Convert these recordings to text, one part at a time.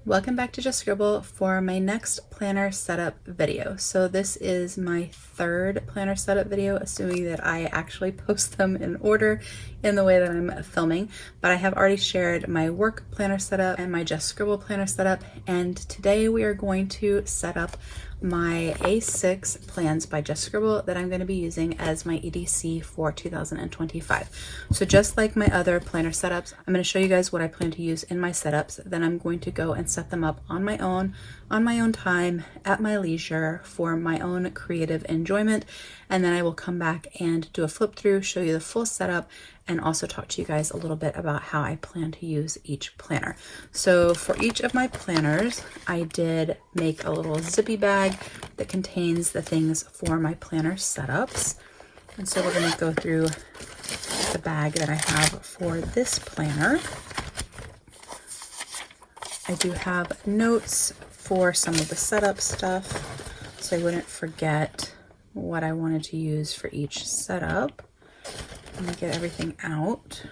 Welcome back to Just Scribble for my next planner setup video. So this is my third planner setup video, assuming that I actually post them in order in the way that I'm filming. But I have already shared my work planner setup and my Just Scribble planner setup. And today we are going to set up my A6 plans by Just Scribble that I'm going to be using as my EDC for 2025. So just like my other planner setups, I'm going to show you guys what I plan to use in my setups. Then I'm going to go and set them up on my own time, at my leisure, for my own creative enjoyment. And then I will come back and do a flip through, show you the full setup, and also talk to you guys a little bit about how I plan to use each planner. So for each of my planners, I did make a little zippy bag that contains the things for my planner setups. And so we're going to go through the bag that I have for this planner. I do have notes for some of the setup stuff, so I wouldn't forget what I wanted to use for each setup. Let me get everything out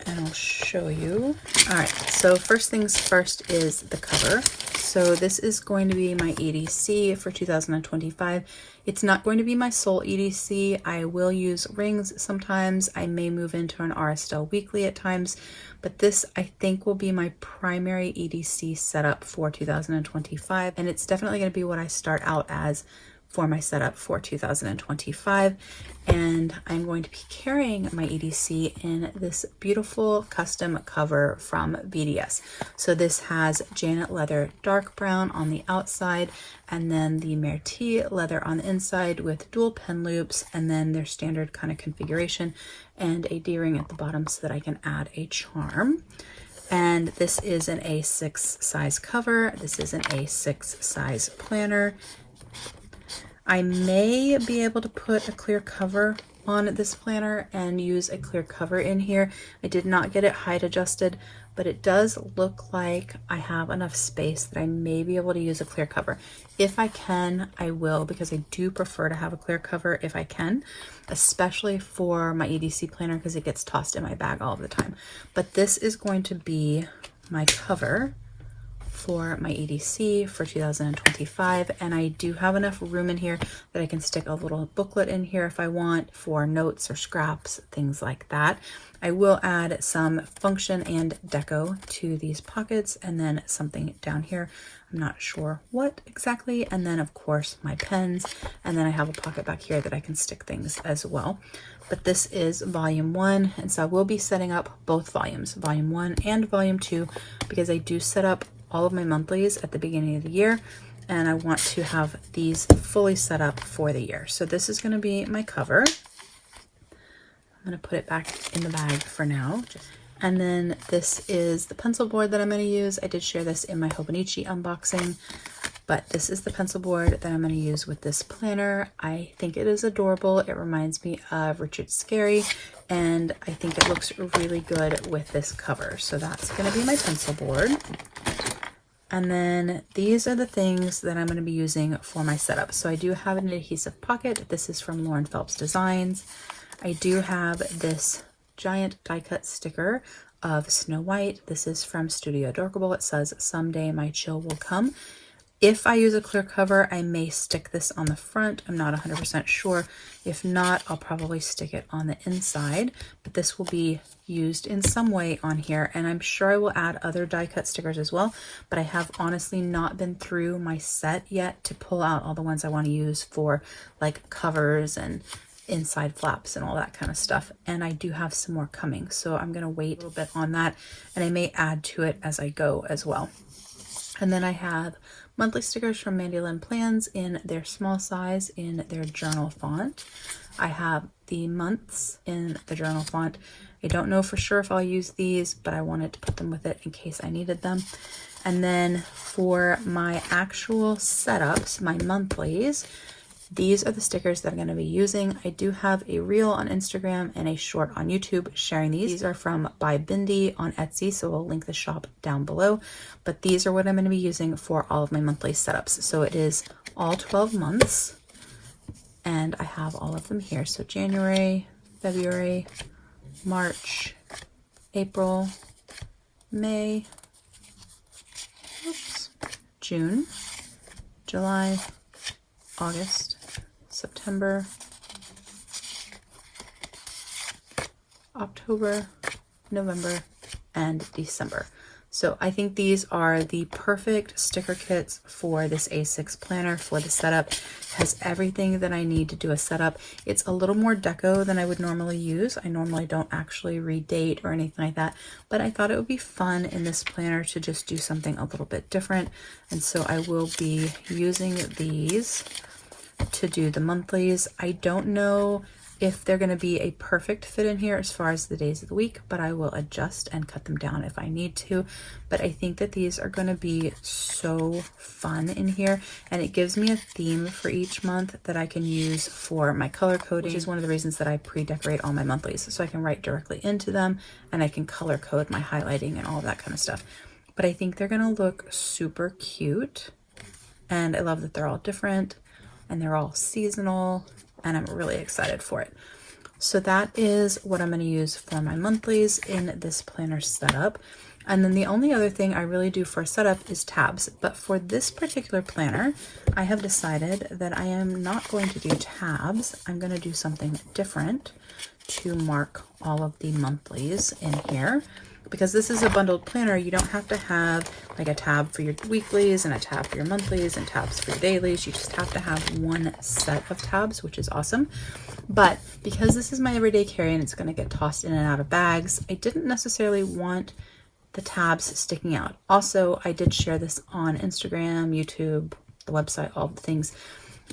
and I'll show you. All right, so first things first is the cover. So this is going to be my EDC for 2025. It's not going to be my sole EDC. I will use rings sometimes. I may move into an RSL weekly at times, but this I think will be my primary EDC setup for 2025. And it's definitely going to be what I start out as for my setup for 2025. And I'm going to be carrying my EDC in this beautiful custom cover from BDS. So this has Janet leather dark brown on the outside, and then the Merti leather on the inside with dual pen loops, and then their standard kind of configuration and a D-ring at the bottom so that I can add a charm. And this is an A6 size cover. This is an A6 size planner. I may be able to put a clear cover on this planner and use a clear cover in here. I did not get it height adjusted, but it does look like I have enough space that I may be able to use a clear cover. If I can, I will, because I do prefer to have a clear cover if I can, especially for my EDC planner because it gets tossed in my bag all of the time. But this is going to be my cover for my EDC for 2025, and I do have enough room in here that I can stick a little booklet in here if I want for notes or scraps, things like that. I will add some function and deco to these pockets, and then something down here, I'm not sure what exactly, and then of course my pens, and then I have a pocket back here that I can stick things as well. But this is volume 1, and so I will be setting up both volumes, volume 1 and volume 2, because I do set up all of my monthlies at the beginning of the year, and I want to have these fully set up for the year. So this is going to be my cover. I'm going to put it back in the bag for now. And then this is the pencil board that I'm going to use. I did share this in my Hobonichi unboxing, but this is the pencil board that I'm going to use with this planner. I think it is adorable. It reminds me of Richard Scarry, and I think it looks really good with this cover. So that's going to be my pencil board. And then these are the things that I'm going to be using for my setup. So I do have an adhesive pocket. This is from Lauren Phelps Designs. I do have this giant die cut sticker of Snow White. This is from Studio Adorable. It says, "Someday my chill will come." If I use a clear cover, I may stick this on the front. I'm not 100% sure. If not, I'll probably stick it on the inside, but this will be used in some way on here, and I'm sure I will add other die cut stickers as well, but I have honestly not been through my set yet to pull out all the ones I want to use for like covers and inside flaps and all that kind of stuff. And I do have some more coming, so I'm going to wait a little bit on that, and I may add to it as I go as well. And then I have monthly stickers from Mandy Lynn Plans in their small size in their journal font. I have the months in the journal font. I don't know for sure if I'll use these, but I wanted to put them with it in case I needed them. And then for my actual setups, my monthlies, these are the stickers that I'm going to be using. I do have a reel on Instagram and a short on YouTube sharing these. These are from By Bindi on Etsy, so we'll link the shop down below. But these are what I'm going to be using for all of my monthly setups. So it is all 12 months, and I have all of them here. So January, February, March, April, May, June, July, August, September, October, November, and December. So I think these are the perfect sticker kits for this A6 planner for the setup. It has everything that I need to do a setup. It's a little more deco than I would normally use. I normally don't actually read date or anything like that, but I thought it would be fun in this planner to just do something a little bit different. And so I will be using these to do the monthlies. I don't know if they're going to be a perfect fit in here as far as the days of the week, but I will adjust and cut them down if I need to. But I think that these are going to be so fun in here, and it gives me a theme for each month that I can use for my color coding, which is one of the reasons that I pre-decorate all my monthlies, so I can write directly into them and I can color code my highlighting and all that kind of stuff. But I think they're going to look super cute, and I love that they're all different and they're all seasonal, and I'm really excited for it. So that is what I'm going to use for my monthlies in this planner setup. And then the only other thing I really do for a setup is tabs. But for this particular planner, I have decided that I am not going to do tabs. I'm going to do something different to mark all of the monthlies in here. Because this is a bundled planner, you don't have to have like a tab for your weeklies and a tab for your monthlies and tabs for your dailies. You just have to have one set of tabs, which is awesome. But because this is my everyday carry and it's going to get tossed in and out of bags, I didn't necessarily want the tabs sticking out. Also, I did share this on Instagram, YouTube, the website, all the things.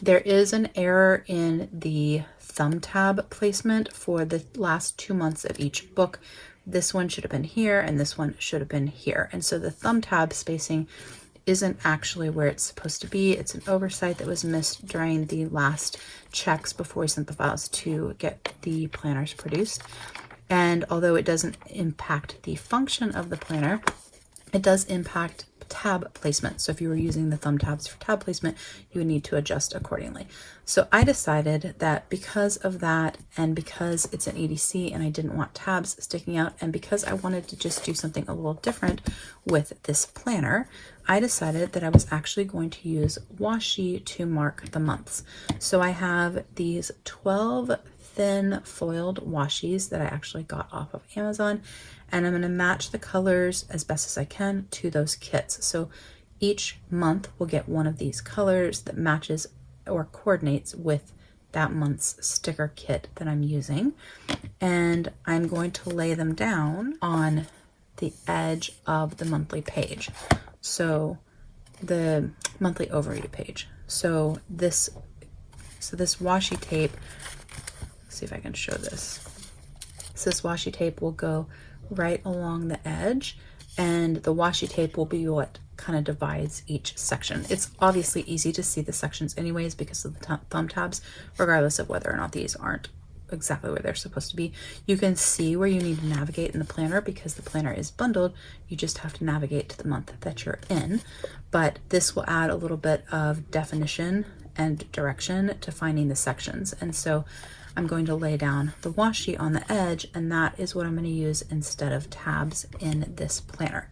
There is an error in the thumb tab placement for the last 2 months of each book. This one should have been here and this one should have been here. And so the thumb tab spacing isn't actually where it's supposed to be. It's an oversight that was missed during the last checks before we sent the files to get the planners produced. And although it doesn't impact the function of the planner, it does impact tab placement. So if you were using the thumb tabs for tab placement, you would need to adjust accordingly. So I decided that because of that, and because it's an EDC and I didn't want tabs sticking out, and because I wanted to just do something a little different with this planner, I decided that I was actually going to use washi to mark the months. So I have these 12 thin foiled washis that I actually got off of Amazon, and I'm going to match the colors as best as I can to those kits. So each month we'll get one of these colors that matches or coordinates with that month's sticker kit that I'm using, and I'm going to lay them down on the edge of the monthly page. So the monthly overview page. So this washi tape, let's see if I can show this. So this washi tape will go right along the edge, and the washi tape will be what kind of divides each section. It's obviously easy to see the sections anyways because of the thumb tabs, regardless of whether or not these aren't exactly where they're supposed to be. You can see where you need to navigate in the planner because the planner is bundled. You just have to navigate to the month that you're in. But this will add a little bit of definition and direction to finding the sections. And so I'm going to lay down the washi on the edge, and that is what I'm going to use instead of tabs in this planner.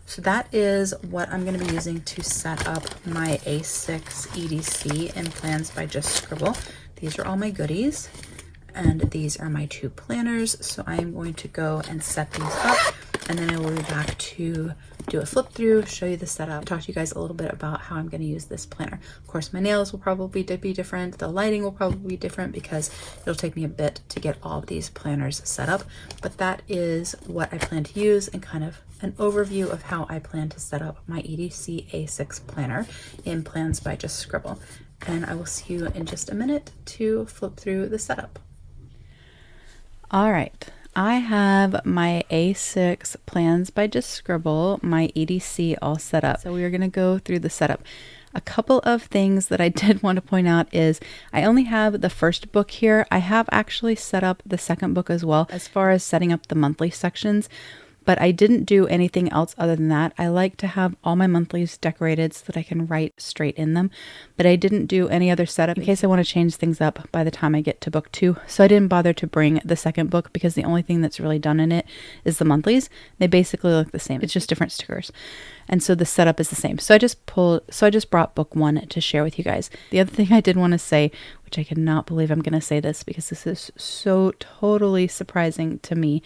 So that is what I'm going to be using to set up my A6 EDC in Plans by Just Scribble. These are all my goodies, and these are my 2 planners. So I am going to go and set these up, and then I will be back to do a flip through, show you the setup, talk to you guys a little bit about how I'm going to use this planner. Of course, my nails will probably be different. The lighting will probably be different because it'll take me a bit to get all of these planners set up. But that is what I plan to use, and kind of an overview of how I plan to set up my EDC A6 planner in Plans by Just Scribble. And I will see you in just a minute to flip through the setup. All right. I have my A6 Plans by Just Scribble, my EDC all set up. So we are going to go through the setup. A couple of things that I did want to point out is I only have the first book here. I have actually set up the second book as well as far as setting up the monthly sections, but I didn't do anything else other than that. I like to have all my monthlies decorated so that I can write straight in them, but I didn't do any other setup in case I want to change things up by the time I get to book 2. So I didn't bother to bring the second book because the only thing that's really done in it is the monthlies. They basically look the same. It's just different stickers. And so the setup is the same. So I just brought book 1 to share with you guys. The other thing I did want to say, which I cannot believe I'm going to say this because this is so totally surprising to me,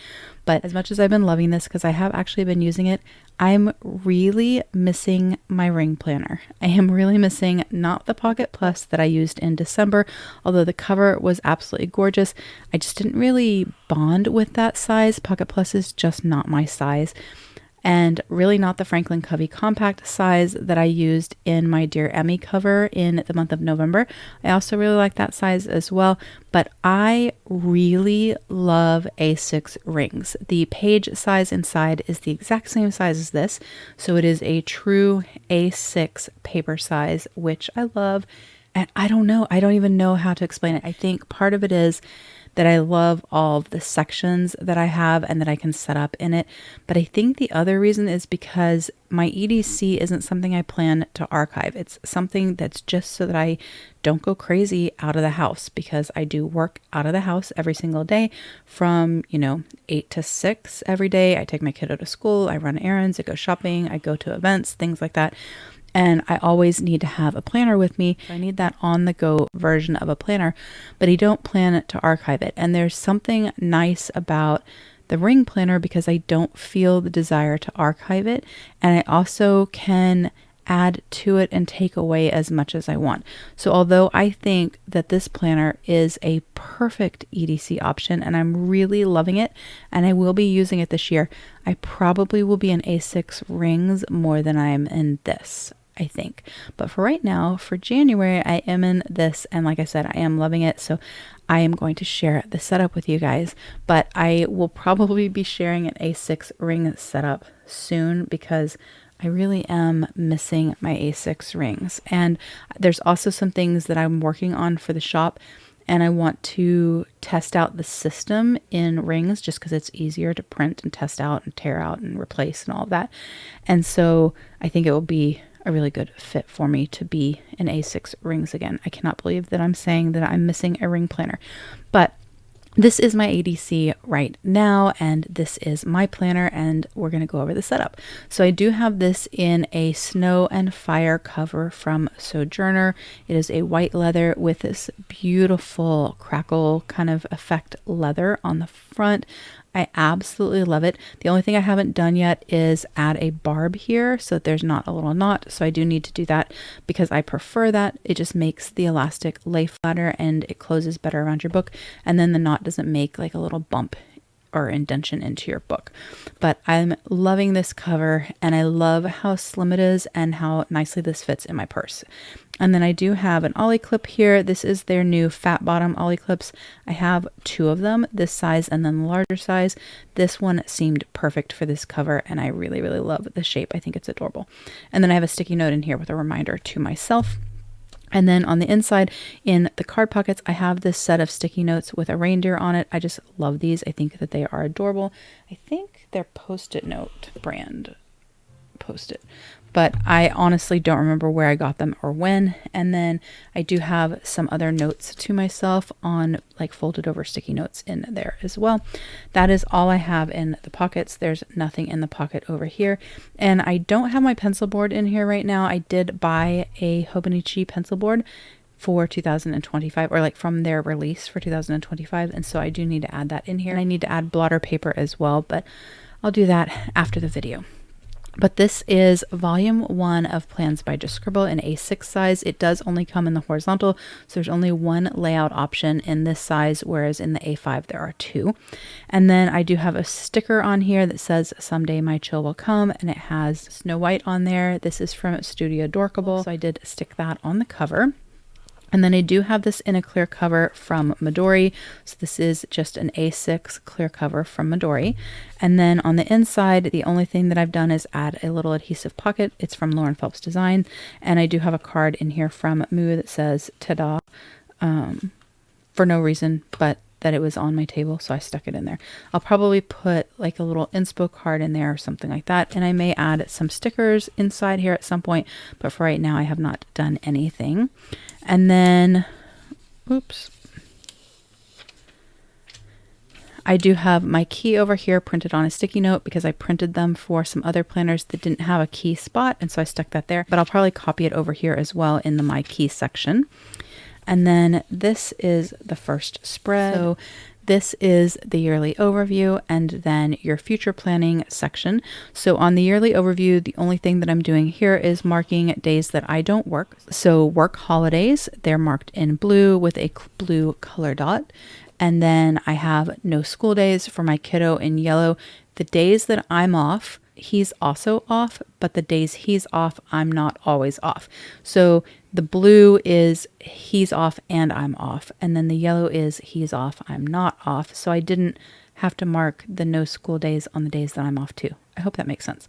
but as much as I've been loving this, because I have actually been using it, I'm really missing my ring planner. I am really missing not the Pocket Plus that I used in December, although the cover was absolutely gorgeous. I just didn't really bond with that size. Pocket Plus is just not my size. And really not the Franklin Covey compact size that I used in my Dear Emmy cover in the month of November. I also really like that size as well, but I really love A6 rings. The page size inside is the exact same size as this, so it is a true A6 paper size, which I love. And I don't even know how to explain it. I think part of it is that I love all of the sections that I have and that I can set up in it. But I think the other reason is because my EDC isn't something I plan to archive. It's something that's just so that I don't go crazy out of the house, because I do work out of the house every single day from, 8 to 6 every day. I take my kiddo to school, I run errands, I go shopping, I go to events, things like that. And I always need to have a planner with me. I need that on-the-go version of a planner, but I don't plan to archive it. And there's something nice about the ring planner because I don't feel the desire to archive it. And I also can add to it and take away as much as I want. So although I think that this planner is a perfect EDC option and I'm really loving it and I will be using it this year, I probably will be in A6 rings more than I'm in this, I think. But for right now, for January, I am in this. And like I said, I am loving it. So I am going to share the setup with you guys. But I will probably be sharing an A6 ring setup soon because I really am missing my A6 rings. And there's also some things that I'm working on for the shop. And I want to test out the system in rings just because it's easier to print and test out and tear out and replace and all of that. And so I think it will be a really good fit for me to be in A6 rings again. I cannot believe that I'm saying that I'm missing a ring planner, but this is my ADC right now, and this is my planner, and we're going to go over the setup. So I do have this in a snow and fire cover from Sojourner. It is a white leather with this beautiful crackle kind of effect leather on the front. I absolutely love it. The only thing I haven't done yet is add a barb here so that there's not a little knot. So I do need to do that because I prefer that. It just makes the elastic lay flatter and it closes better around your book. And then the knot doesn't make like a little bump or indentation into your book. But I'm loving this cover and I love how slim it is and how nicely this fits in my purse. And then I do have an ollie clip here. This is their new fat bottom ollie clips. I have 2 of them, this size and then the larger size. This one seemed perfect for this cover and I really, really love the shape. I think it's adorable. And then I have a sticky note in here with a reminder to myself. And then on the inside in the card pockets, I have this set of sticky notes with a reindeer on it. I just love these. I think that they are adorable. I think they're Post-it note brand. Post-it. But I honestly don't remember where I got them or when. And then I do have some other notes to myself on like folded over sticky notes in there as well. That is all I have in the pockets. There's nothing in the pocket over here. And I don't have my pencil board in here right now. I did buy a Hobonichi pencil board for 2025, or like from their release for 2025. And so I do need to add that in here. And I need to add blotter paper as well, but I'll do that after the video. But this is volume 1 of Plans by Just Scribble in A6 size. It does only come in the horizontal, so there's only 1 layout option in this size, whereas in the A5 there are 2. And then I do have a sticker on here that says Someday My Chill Will Come, and it has Snow White on there. This is from Studio Dorkable, so I did stick that on the cover. And then I do have this in a clear cover from Midori. So this is just an A6 clear cover from Midori. And then on the inside, the only thing that I've done is add a little adhesive pocket. It's from Lauren Phelps Design. And I do have a card in here from Moo that says "Tada," for no reason, but that it was on my table, so I stuck it in there. I'll probably put like a little inspo card in there or something like that. And I may add some stickers inside here at some point, but for right now I have not done anything. And then, oops, I do have my key over here printed on a sticky note because I printed them for some other planners that didn't have a key spot, and so I stuck that there, but I'll probably copy it over here as well in the My Key section. And then this is the first spread. So this is the yearly overview and then your future planning section. So on the yearly overview, the only thing that I'm doing here is marking days that I don't work. So work holidays, they're marked in blue with a blue color dot. And then I have no school days for my kiddo in yellow. The days that I'm off, he's also off, but the days he's off, I'm not always off. So the blue is he's off and I'm off. And then the yellow is he's off, I'm not off. So I didn't have to mark the no school days on the days that I'm off too. I hope that makes sense.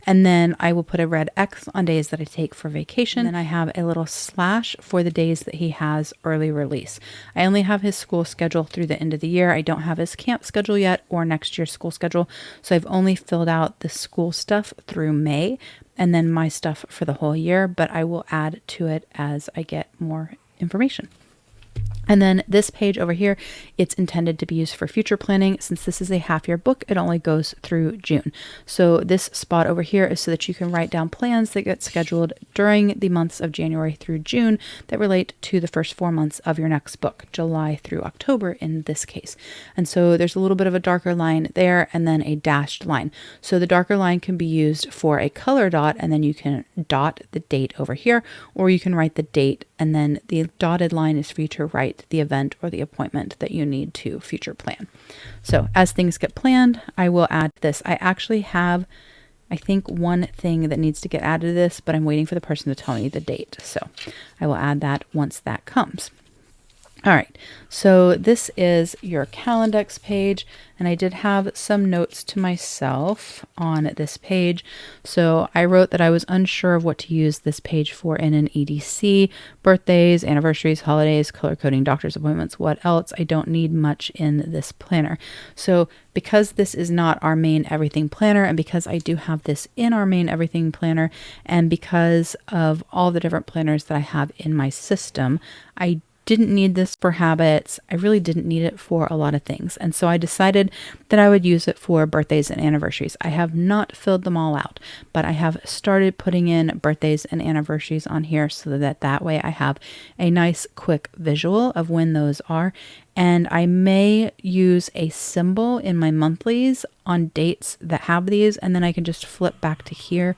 And then I will put a red X on days that I take for vacation. And then I have a little slash for the days that he has early release. I only have his school schedule through the end of the year. I don't have his camp schedule yet or next year's school schedule. So I've only filled out the school stuff through May and then my stuff for the whole year, but I will add to it as I get more information. And then this page over here, it's intended to be used for future planning. Since this is a half-year book, it only goes through June. So this spot over here is so that you can write down plans that get scheduled during the months of January through June that relate to the first 4 months of your next book, July through October in this case. And so there's a little bit of a darker line there and then a dashed line. So the darker line can be used for a color dot, and then you can dot the date over here, or you can write the date and then the dotted line is for you to write the event or the appointment that you need to future plan. So as things get planned, I will add this. I actually have, I think, one thing that needs to get added to this, but I'm waiting for the person to tell me the date. So I will add that once that comes. All right, so this is your Calendex page, and I did have some notes to myself on this page. So I wrote that I was unsure of what to use this page for in an EDC, birthdays, anniversaries, holidays, color coding, doctor's appointments, what else? I don't need much in this planner. So because this is not our main everything planner, and because I do have this in our main everything planner, and because of all the different planners that I have in my system, I didn't need this for habits. I really didn't need it for a lot of things. And so I decided that I would use it for birthdays and anniversaries. I have not filled them all out, but I have started putting in birthdays and anniversaries on here so that way I have a nice quick visual of when those are. And I may use a symbol in my monthlies on dates that have these, and then I can just flip back to here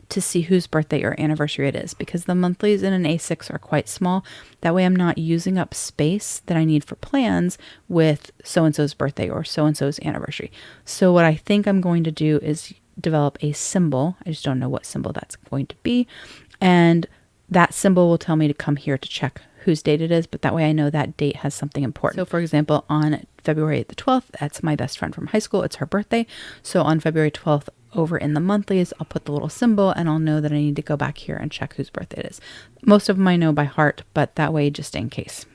to see whose birthday or anniversary it is, because the monthlies in an A6 are quite small. That way I'm not using up space that I need for plans with so-and-so's birthday or so-and-so's anniversary. So what I think I'm going to do is develop a symbol. I just don't know what symbol that's going to be. And that symbol will tell me to come here to check whose date it is, but that way I know that date has something important. So for example, on February the 12th, that's my best friend from high school. It's her birthday. So on February 12th, over in the monthlies, I'll put the little symbol and I'll know that I need to go back here and check whose birthday it is. Most of them I know by heart, but that way just in case.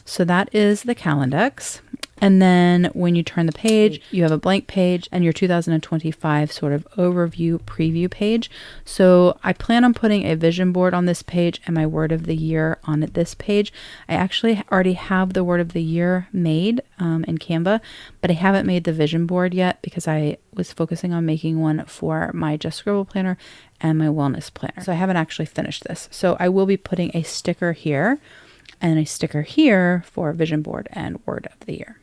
So that is the Calendex. And then when you turn the page, you have a blank page and your 2025 sort of overview preview page. So I plan on putting a vision board on this page and my word of the year on this page. I actually already have the word of the year made in Canva, but I haven't made the vision board yet because I was focusing on making one for my Just Scribble planner and my wellness planner. So I haven't actually finished this. So I will be putting a sticker here and a sticker here for vision board and word of the year.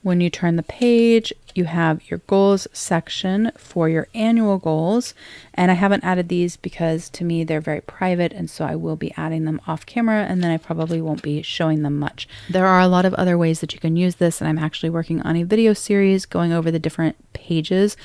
When you turn the page, you have your goals section for your annual goals. And I haven't added these because to me, they're very private. And so I will be adding them off camera and then I probably won't be showing them much. There are a lot of other ways that you can use this. And I'm actually working on a video series going over the different pages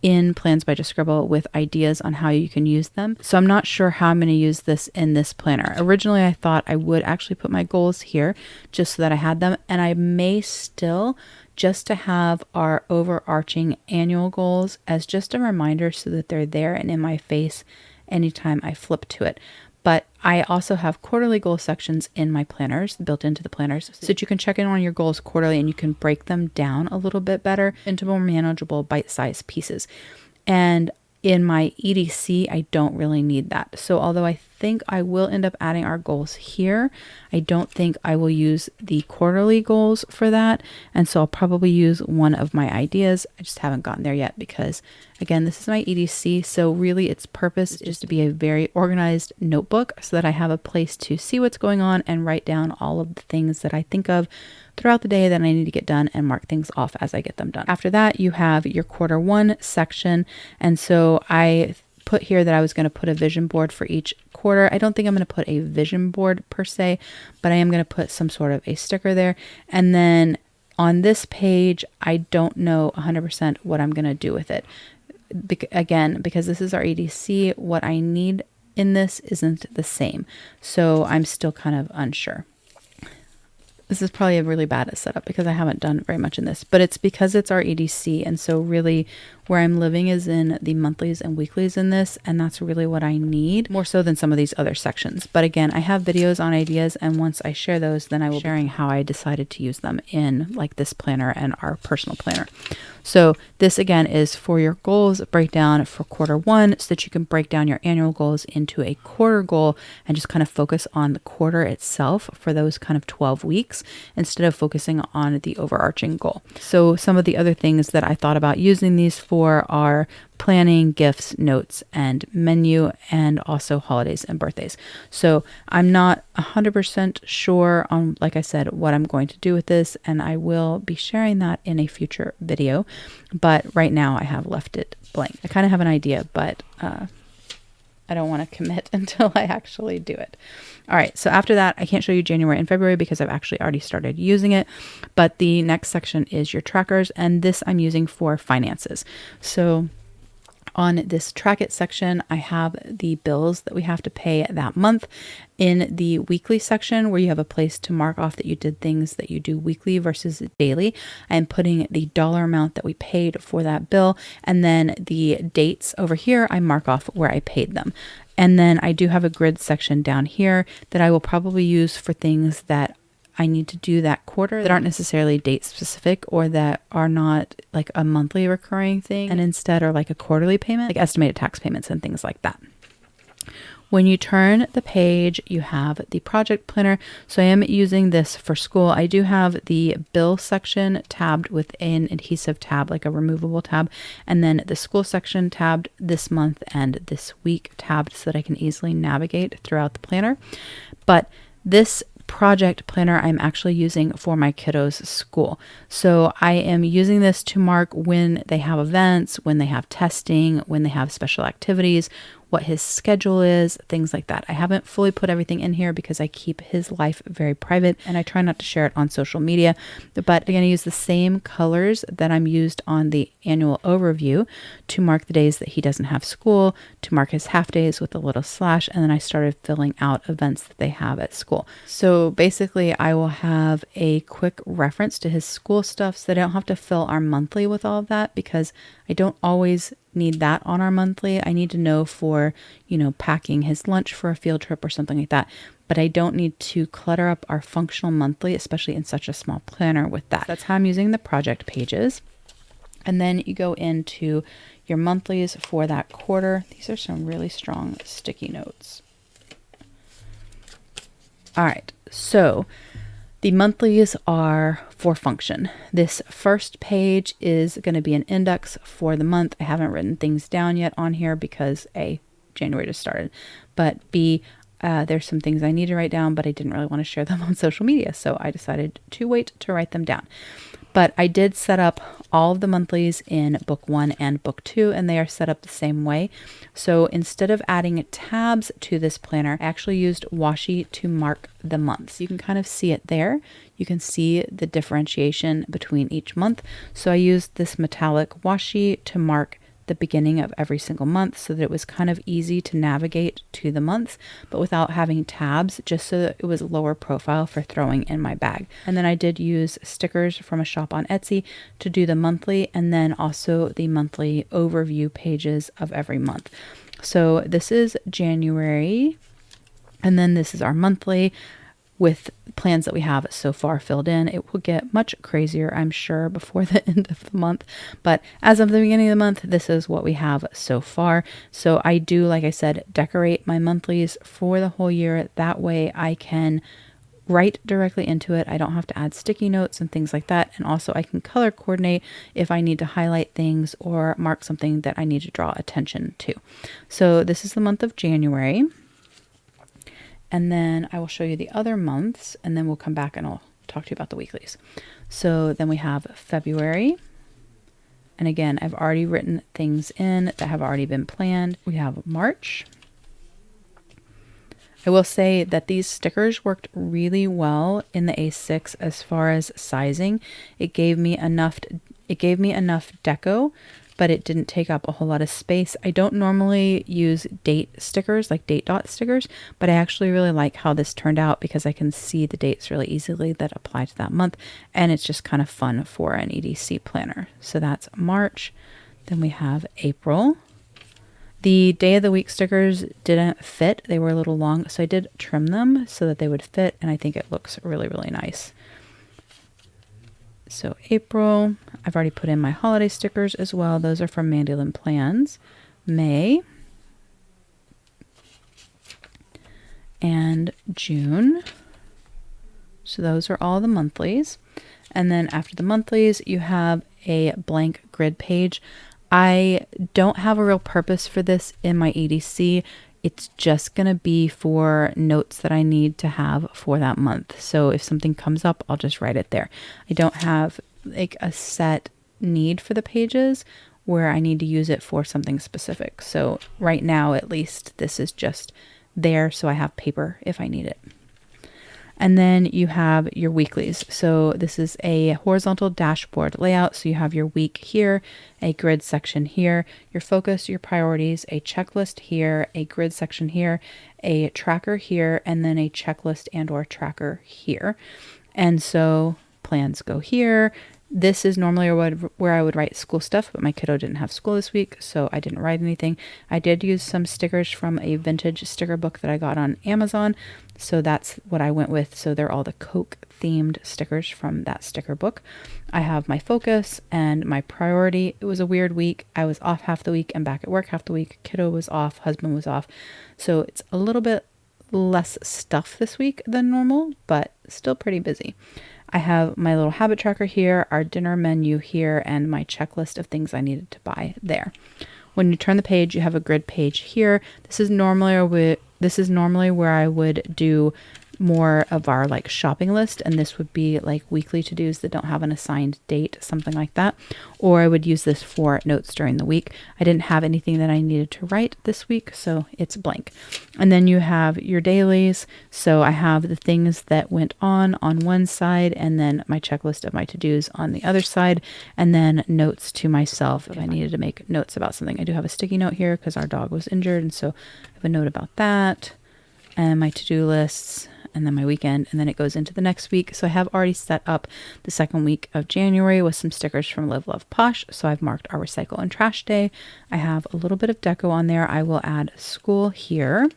in Plans by Just Scribble with ideas on how you can use them. So I'm not sure how I'm going to use this in this planner. Originally, I thought I would actually put my goals here just so that I had them. And I may still just to have our overarching annual goals as just a reminder so that they're there and in my face anytime I flip to it. But I also have quarterly goal sections in my planners, built into the planners, so that you can check in on your goals quarterly and you can break them down a little bit better into more manageable bite-sized pieces. And in my EDC, I don't really need that. So although I think I will end up adding our goals here. I don't think I will use the quarterly goals for that. And so I'll probably use one of my ideas. I just haven't gotten there yet because, again, this is my EDC. So really its purpose is to be a very organized notebook so that I have a place to see what's going on and write down all of the things that I think of throughout the day that I need to get done and mark things off as I get them done. After that, you have your quarter one section. And so I put here that I was going to put a vision board for each quarter. I don't think I'm going to put a vision board per se, but I am going to put some sort of a sticker there. And then on this page, I don't know 100% what I'm going to do with it. Again, because this is our EDC, what I need in this isn't the same. So I'm still kind of unsure. This is probably a really bad setup because I haven't done very much in this, but it's because it's our EDC. And so really where I'm living is in the monthlies and weeklies in this. And that's really what I need more so than some of these other sections. But again, I have videos on ideas. And once I share those, then I will be sharing how I decided to use them in like this planner and our personal planner. So this again is for your goals breakdown for quarter one so that you can break down your annual goals into a quarter goal and just kind of focus on the quarter itself for those kind of 12 weeks instead of focusing on the overarching goal. So some of the other things that I thought about using these for are planning, gifts, notes, and menu, and also holidays and birthdays. So I'm not 100% sure on, like I said, what I'm going to do with this, and I will be sharing that in a future video. But right now I have left it blank. I kind of have an idea, but I don't want to commit until I actually do it. All right, so after that, I can't show you January and February because I've actually already started using it. But the next section is your trackers, and this I'm using for finances. So on this track it section, I have the bills that we have to pay that month. In the weekly section where you have a place to mark off that you did things that you do weekly versus daily, I'm putting the dollar amount that we paid for that bill. And then the dates over here, I mark off where I paid them. And then I do have a grid section down here that I will probably use for things that I need to do that quarter that aren't necessarily date specific or that are not like a monthly recurring thing and instead are like a quarterly payment, like estimated tax payments and things like that. When you turn the page, you have the project planner. So I am using this for school. I do have the bill section tabbed with an adhesive tab, like a removable tab, and then the school section tabbed this month and this week tabbed so that I can easily navigate throughout the planner. But this project planner I'm actually using for my kiddos' school. So I am using this to mark when they have events, when they have testing, when they have special activities, what his schedule is, things like that. I haven't fully put everything in here because I keep his life very private and I try not to share it on social media. But again, I use the same colors that I'm used on the annual overview to mark the days that he doesn't have school, to mark his half days with a little slash, and then I started filling out events that they have at school. So basically I will have a quick reference to his school stuff so that I don't have to fill our monthly with all of that because I don't always need that on our monthly. I need to know for, packing his lunch for a field trip or something like that. But I don't need to clutter up our functional monthly, especially in such a small planner with that. That's how I'm using the project pages. And then you go into your monthlies for that quarter. These are some really strong sticky notes. All right, so the monthlies are for function. This first page is going to be an index for the month. I haven't written things down yet on here because A, January just started, but B, there's some things I need to write down, but I didn't really want to share them on social media. So I decided to wait to write them down. But I did set up all of the monthlies in book 1 and book 2, and they are set up the same way. So instead of adding tabs to this planner, I actually used washi to mark the months. You can kind of see it there. You can see the differentiation between each month. So I used this metallic washi to mark the beginning of every single month so that it was kind of easy to navigate to the months, but without having tabs, just so that it was lower profile for throwing in my bag. And then I did use stickers from a shop on Etsy to do the monthly and then also the monthly overview pages of every month. So this is January, and then this is our monthly with plans that we have so far filled in. It will get much crazier, I'm sure, before the end of the month. But as of the beginning of the month, this is what we have so far. So I do, like I said, decorate my monthlies for the whole year. That way I can write directly into it. I don't have to add sticky notes and things like that. And also I can color coordinate if I need to highlight things or mark something that I need to draw attention to. So this is the month of January. And then I will show you the other months, and then we'll come back and I'll talk to you about the weeklies. So then we have February. And again, I've already written things in that have already been planned. We have March. I will say that these stickers worked really well in the A6 as far as sizing. It gave me enough deco, but it didn't take up a whole lot of space. I don't normally use date stickers, like date dot stickers, but I actually really like how this turned out because I can see the dates really easily that apply to that month, and it's just kind of fun for an EDC planner. So that's March. Then we have April. The day of the week stickers didn't fit. They were a little long, so I did trim them so that they would fit, and I think it looks really, really nice. So April, I've already put in my holiday stickers as well. Those are from Mandolin Plans. May and June. So those are all the monthlies. And then after the monthlies, you have a blank grid page. I don't have a real purpose for this in my EDC. It's just going to be for notes that I need to have for that month. So if something comes up, I'll just write it there. I don't have like a set need for the pages where I need to use it for something specific. So right now, at least, this is just there so I have paper if I need it. And then you have your weeklies. So this is a horizontal dashboard layout. So you have your week here, a grid section here, your focus, your priorities, a checklist here, a grid section here, a tracker here, and then a checklist and or tracker here. And so plans go here. This is normally where I would write school stuff, but my kiddo didn't have school this week, so I didn't write anything. I did use some stickers from a vintage sticker book that I got on Amazon, so that's what I went with. So they're all the Coke themed stickers from that sticker book. I have my focus and my priority. It was a weird week. I was off half the week and back at work half the week. Kiddo was off, husband was off. So it's a little bit less stuff this week than normal, but still pretty busy. I have my little habit tracker here, our dinner menu here, and my checklist of things I needed to buy there. When you turn the page, you have a grid page here. This is normally where I would do more of our like shopping list, and this would be like weekly to-dos that don't have an assigned date, something like that. Or I would use this for notes during the week. I didn't have anything that I needed to write this week, so it's blank. And then you have your dailies. So I have the things that went on one side, and then my checklist of my to-dos on the other side, and then notes to myself if I needed to make notes about something. I do have a sticky note here because our dog was injured, and so I have a note about that, and my to-do lists, and then my weekend, and then it goes into the next week. So I have already set up the second week of January with some stickers from Live Love Posh. So I've marked our recycle and trash day. I have a little bit of deco on there. I will add school here.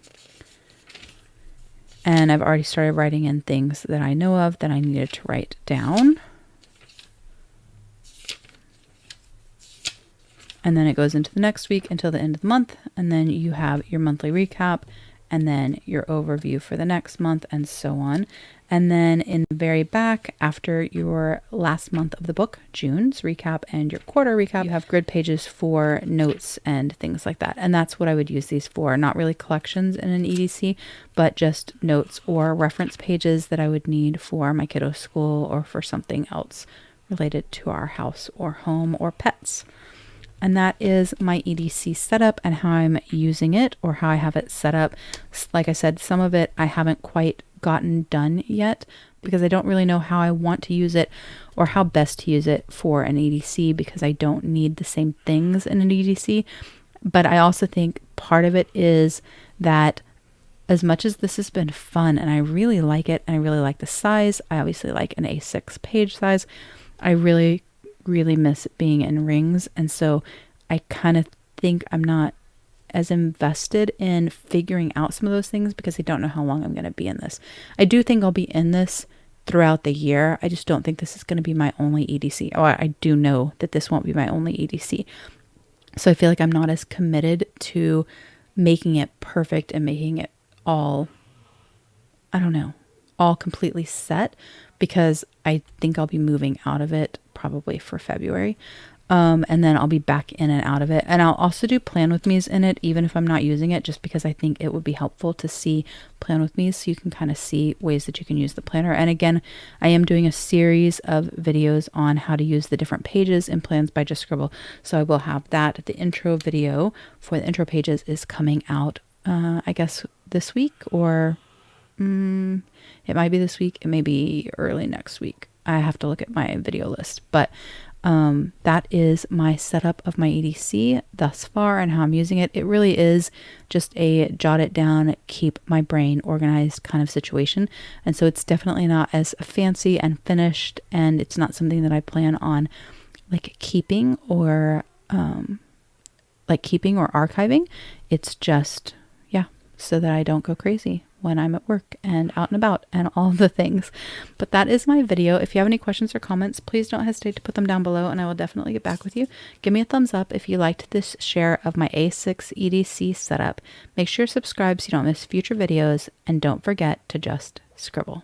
And I've already started writing in things that I know of that I needed to write down. And then it goes into the next week until the end of the month. And then you have your monthly recap, and then your overview for the next month, and so on. And then in the very back, after your last month of the book, June's recap, and your quarter recap, you have grid pages for notes and things like that. And that's what I would use these for. Not really collections in an EDC, but just notes or reference pages that I would need for my kiddo's school or for something else related to our house or home or pets. And that is my EDC setup and how I'm using it, or how I have it set up. Like I said, some of it I haven't quite gotten done yet because I don't really know how I want to use it or how best to use it for an EDC, because I don't need the same things in an EDC. But I also think part of it is that as much as this has been fun and I really like it, and I really like the size, I obviously like an A6 page size, I really miss being in rings. And so I kind of think I'm not as invested in figuring out some of those things because I don't know how long I'm going to be in this. I do think I'll be in this throughout the year. I just don't think this is going to be my only EDC. Oh, I do know that this won't be my only EDC. So I feel like I'm not as committed to making it perfect and making it all, I don't know, all completely set, because I think I'll be moving out of it probably for February. And then I'll be back in and out of it. And I'll also do plan with me's in it, even if I'm not using it, just because I think it would be helpful to see plan with me's so you can kind of see ways that you can use the planner. And again, I am doing a series of videos on how to use the different pages in Plans by Just Scribble. So I will have that. The intro video for the intro pages is coming out, I guess this week, or it might be this week. It may be early next week. I have to look at my video list, but that is my setup of my EDC thus far and how I'm using it. It really is just a jot it down, keep my brain organized kind of situation. And so it's definitely not as fancy and finished, and it's not something that I plan on like keeping or archiving. It's just, yeah, so that I don't go crazy when I'm at work and out and about and all the things. But that is my video. If you have any questions or comments, please don't hesitate to put them down below and I will definitely get back with you. Give me a thumbs up if you liked this share of my A6 EDC setup. Make sure to subscribe so you don't miss future videos, and don't forget to just scribble.